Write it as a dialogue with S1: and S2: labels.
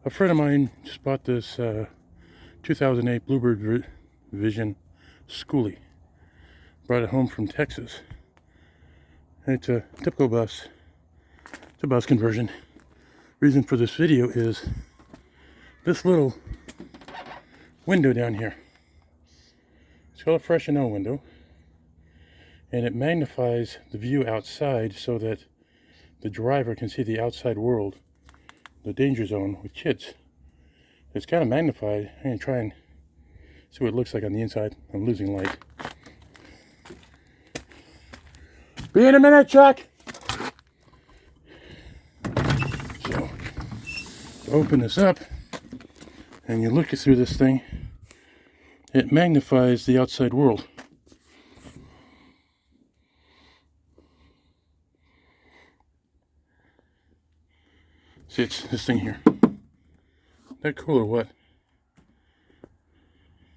S1: A friend of mine just bought this 2008 Bluebird Vision Schoolie. Brought it home from Texas. And it's a typical bus. It's a bus conversion. Reason for this video is this little window down here. It's called a Fresnel window. And it magnifies the view outside so that the driver can see the outside world, the danger zone with kids. It's kind of magnified. I'm going to try and see what it looks like on the inside. I'm losing light. Be in a minute, Chuck! So, open this up, and you look through this thing, it magnifies the outside world. See, it's this thing here. That cool or what?